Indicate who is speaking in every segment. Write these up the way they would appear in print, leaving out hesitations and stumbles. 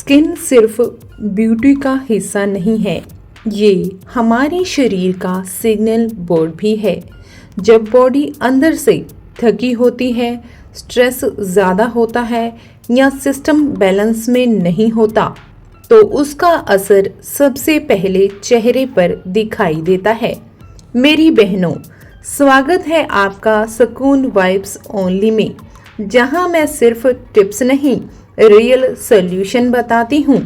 Speaker 1: Skin सिर्फ beauty का हिस्सा नहीं है, ये हमारे शरीर का सिग्नल बोर्ड भी है। जब बॉडी अंदर से थकी होती है, स्ट्रेस ज़्यादा होता है या सिस्टम बैलेंस में नहीं होता, तो उसका असर सबसे पहले चेहरे पर दिखाई देता है। मेरी बहनों, स्वागत है आपका सुकून वाइब्स ओनली में, जहां मैं सिर्फ टिप्स नहीं, रियल सॉल्यूशन बताती हूँ।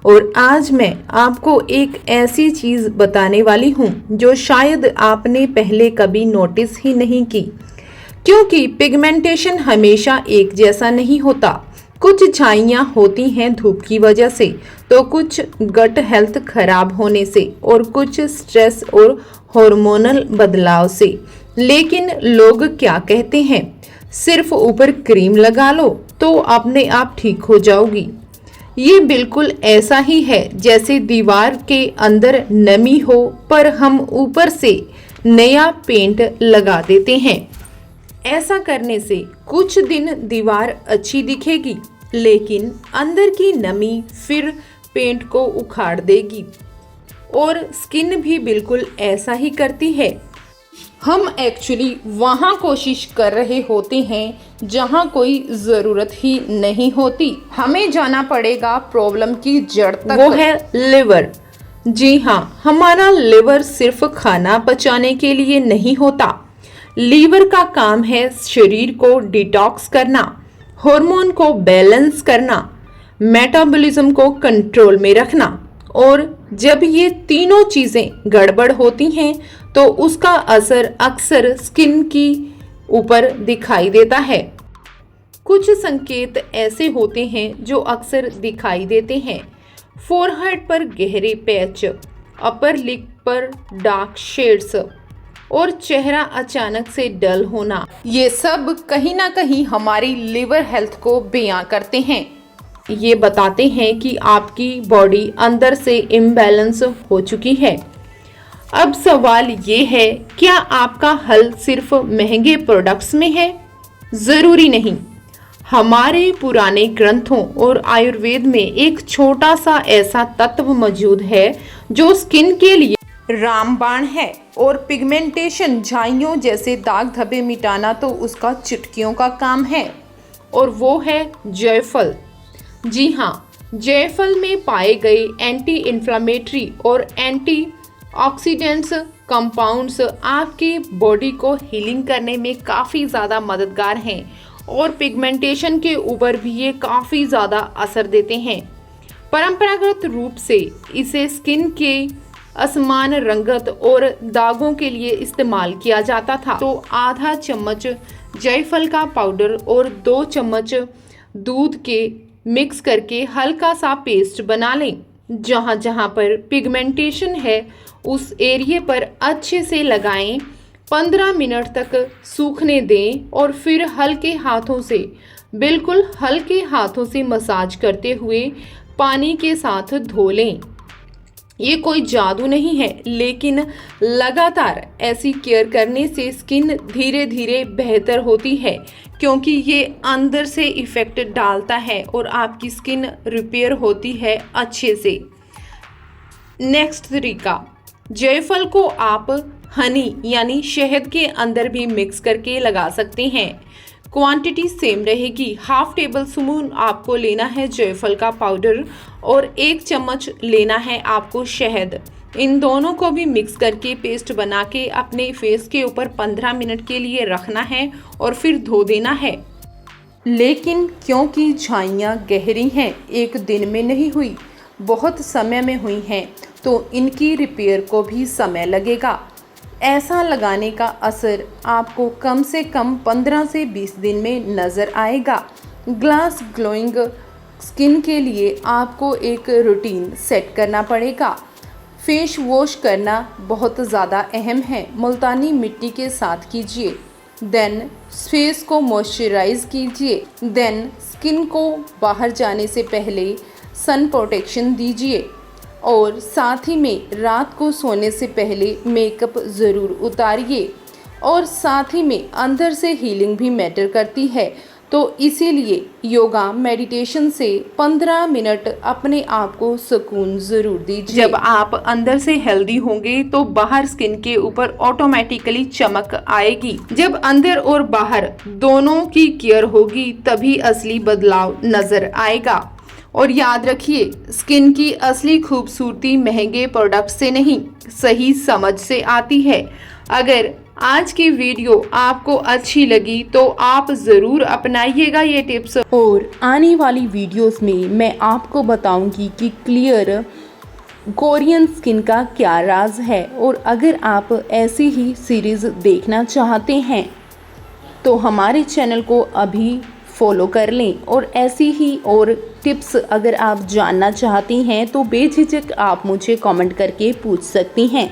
Speaker 1: और आज मैं आपको एक ऐसी चीज़ बताने वाली हूँ जो शायद आपने पहले कभी नोटिस ही नहीं की, क्योंकि पिगमेंटेशन हमेशा एक जैसा नहीं होता। कुछ छाइयाँ होती हैं धूप की वजह से, तो कुछ गट हेल्थ खराब होने से और कुछ स्ट्रेस और हार्मोनल बदलाव से। लेकिन लोग क्या कहते हैं, सिर्फ ऊपर क्रीम लगा लो तो अपने आप ठीक हो जाओगी। ये बिल्कुल ऐसा ही है जैसे दीवार के अंदर नमी हो पर हम ऊपर से नया पेंट लगा देते हैं। ऐसा करने से कुछ दिन दीवार अच्छी दिखेगी, लेकिन अंदर की नमी फिर पेंट को उखाड़ देगी। और स्किन भी बिल्कुल ऐसा ही करती है। हम एक्चुअली वहाँ कोशिश कर रहे होते हैं जहाँ कोई ज़रूरत ही नहीं होती। हमें जाना पड़ेगा प्रॉब्लम की जड़ तक, वो है लिवर। जी हाँ, हमारा लिवर सिर्फ खाना पचाने के लिए नहीं होता। लीवर का काम है शरीर को डिटॉक्स करना, हार्मोन को बैलेंस करना, मेटाबॉलिज्म को कंट्रोल में रखना। और जब ये तीनों चीज़ें गड़बड़ होती हैं तो उसका असर अक्सर स्किन की ऊपर दिखाई देता है। कुछ संकेत ऐसे होते हैं जो अक्सर दिखाई देते हैं। फोरहेड पर गहरे पैच, अपर लिप पर डार्क शेड्स और चेहरा अचानक से डल होना, ये सब कहीं ना कहीं हमारी लिवर हेल्थ को बयां करते हैं। ये बताते हैं कि आपकी बॉडी अंदर से इम्बैलेंस हो चुकी है। अब सवाल ये है, क्या आपका हल सिर्फ महंगे प्रोडक्ट्स में है? ज़रूरी नहीं। हमारे पुराने ग्रंथों और आयुर्वेद में एक छोटा सा ऐसा तत्व मौजूद है जो स्किन के लिए रामबाण है। और पिगमेंटेशन, झाइयों जैसे दाग धब्बे मिटाना तो उसका चुटकियों का काम है, और वो है जायफल। जी हाँ, जायफल में पाए गए एंटी इन्फ्लामेटरी और एंटी ऑक्सीडेंट्स कंपाउंड्स आपकी बॉडी को हीलिंग करने में काफ़ी ज़्यादा मददगार हैं और पिगमेंटेशन के ऊपर भी ये काफ़ी ज़्यादा असर देते हैं। परंपरागत रूप से इसे स्किन के असमान रंगत और दागों के लिए इस्तेमाल किया जाता था। तो आधा चम्मच जायफल का पाउडर और 2 चम्मच दूध के मिक्स करके हल्का सा पेस्ट बना लें। जहाँ जहाँ पर पिगमेंटेशन है उस एरिया पर अच्छे से लगाएं, 15 मिनट तक सूखने दें और फिर हल्के हाथों से, बिल्कुल हल्के हाथों से मसाज करते हुए पानी के साथ धो लें। ये कोई जादू नहीं है, लेकिन लगातार ऐसी केयर करने से स्किन धीरे धीरे बेहतर होती है, क्योंकि ये अंदर से इफ़ेक्ट डालता है और आपकी स्किन रिपेयर होती है अच्छे से। नेक्स्ट तरीका, जायफल को आप हनी यानी शहद के अंदर भी मिक्स करके लगा सकते हैं। क्वांटिटी सेम रहेगी। 1/2 टेबल स्पून आपको लेना है जायफल का पाउडर और 1 चम्मच लेना है आपको शहद। इन दोनों को भी मिक्स करके पेस्ट बना के अपने फेस के ऊपर 15 मिनट के लिए रखना है और फिर धो देना है। लेकिन क्योंकि झाइयाँ गहरी हैं, एक दिन में नहीं हुई, बहुत समय में हुई हैं, तो इनकी रिपेयर को भी समय लगेगा। ऐसा लगाने का असर आपको कम से कम 15 से 20 दिन में नज़र आएगा। ग्लास ग्लोइंग स्किन के लिए आपको एक रूटीन सेट करना पड़ेगा। फेस वॉश करना बहुत ज़्यादा अहम है। मुल्तानी मिट्टी के साथ कीजिए, देन फेस को मॉइस्चराइज कीजिए, देन स्किन को बाहर जाने से पहले सन प्रोटेक्शन दीजिए, और साथ ही में रात को सोने से पहले मेकअप ज़रूर उतारिए। और साथ ही में अंदर से हीलिंग भी मैटर करती है, तो इसीलिए योगा मेडिटेशन से 15 मिनट अपने आप को सुकून ज़रूर दीजिए। जब आप अंदर से हेल्दी होंगे तो बाहर स्किन के ऊपर ऑटोमेटिकली चमक आएगी। जब अंदर और बाहर दोनों की केयर होगी तभी असली बदलाव नजर आएगा। और याद रखिए, स्किन की असली खूबसूरती महंगे प्रोडक्ट से नहीं, सही समझ से आती है। अगर आज की वीडियो आपको अच्छी लगी तो आप ज़रूर अपनाइएगा ये टिप्स, और आने वाली वीडियोस में मैं आपको बताऊंगी कि क्लियर कोरियन स्किन का क्या राज है। और अगर आप ऐसी ही सीरीज़ देखना चाहते हैं तो हमारे चैनल को अभी फॉलो कर लें, और ऐसी ही और टिप्स अगर आप जानना चाहती हैं तो बेझिझक आप मुझे कमेंट करके पूछ सकती हैं।